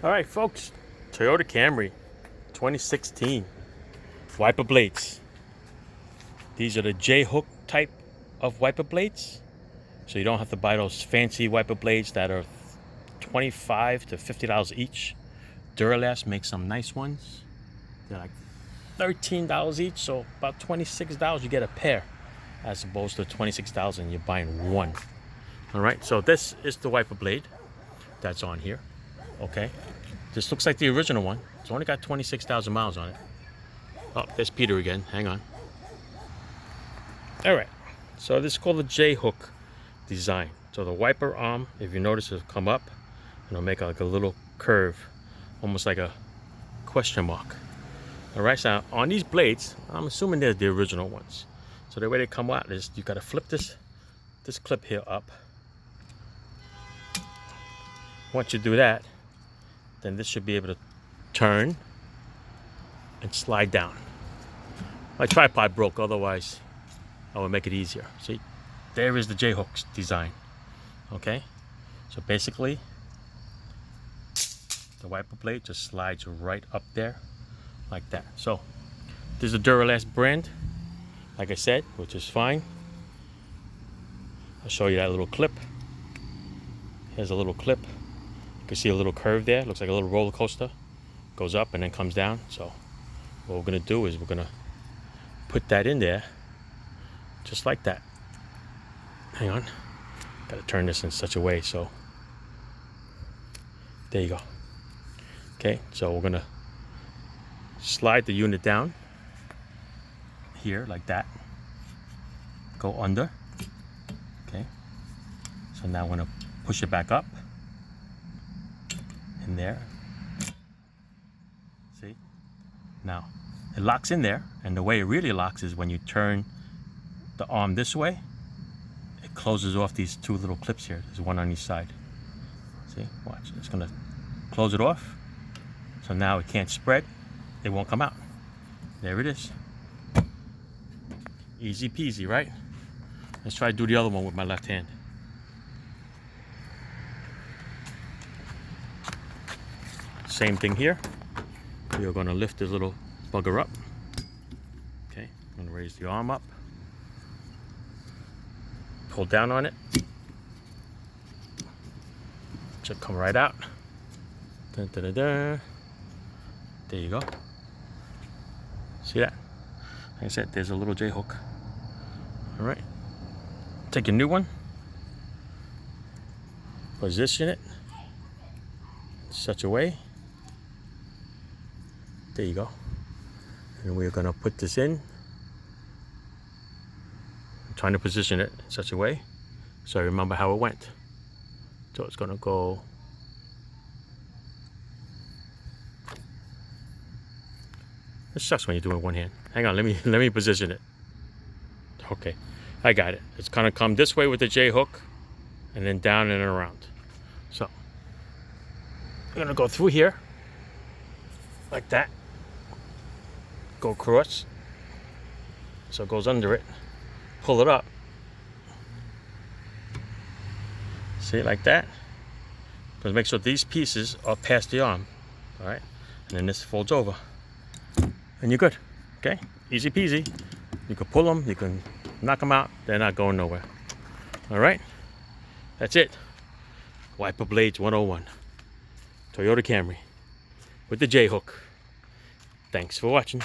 All right, folks, Toyota Camry 2016 wiper blades. These are the J-hook type of wiper blades, so you don't have to buy those fancy wiper blades that are $25 to $50 each. Duralast makes some nice ones. They're like $13 each, so about $26 you get a pair, as opposed to $26 and you're buying one. All right, so this is the wiper blade that's on here. Okay, this looks like the original one. It's only got 26,000 miles on it. Oh, there's Peter again. Hang on. All right, so this is called the J-hook design. So the wiper arm, if you notice, will come up and it'll make like a little curve, almost like a question mark. All right, so on these blades, I'm assuming they're the original ones. So the way they come out is you got to flip this clip here up. Once you do that, then this should be able to turn and slide down. My tripod broke, otherwise I would make it easier. See, there is the J-hook design. Okay, so basically the wiper blade just slides right up there like that. So this is a Duralast brand, like I said, which is fine. I'll show you that little clip. Here's a little clip. You can see a little curve there. Looks like a little roller coaster. Goes up and then comes down. So what we're gonna do is we're gonna put that in there just like that. Hang on. Gotta turn this in such a way so there you go. Okay, so we're gonna slide the unit down here like that. Go under. Okay. So now I'm gonna push it back up. In there. See? Now, it locks in there, and the way it really locks is when you turn the arm this way, it closes off these two little clips here. There's one on each side. See? Watch. It's gonna close it off. So now it can't spread. It won't come out. There it is. Easy peasy, right? Let's try to do the other one with my left hand. Same thing here. You're going to lift this little bugger up. Okay, I'm going to raise the arm up. Pull down on it. Should come right out. Dun, dun, dun, dun. There you go. See that? Like I said, there's a little J-hook. All right. Take a new one. Position it in such a way. There you go. And we're gonna put this in. I'm trying to position it in such a way so I remember how it went. So it's gonna go. It sucks when you do it with one hand. Hang on, let me position it. Okay, I got it. It's gonna come this way with the J-hook and then down and around. So I'm gonna go through here like that. Go across, so it goes under it, pull it up, see, like that, but make sure these pieces are past the arm, all right, and then this folds over, and you're good. Okay, easy peasy. You can pull them, you can knock them out, they're not going nowhere. All right, that's it. Wiper Blades 101, Toyota Camry with the J-hook. Thanks for watching.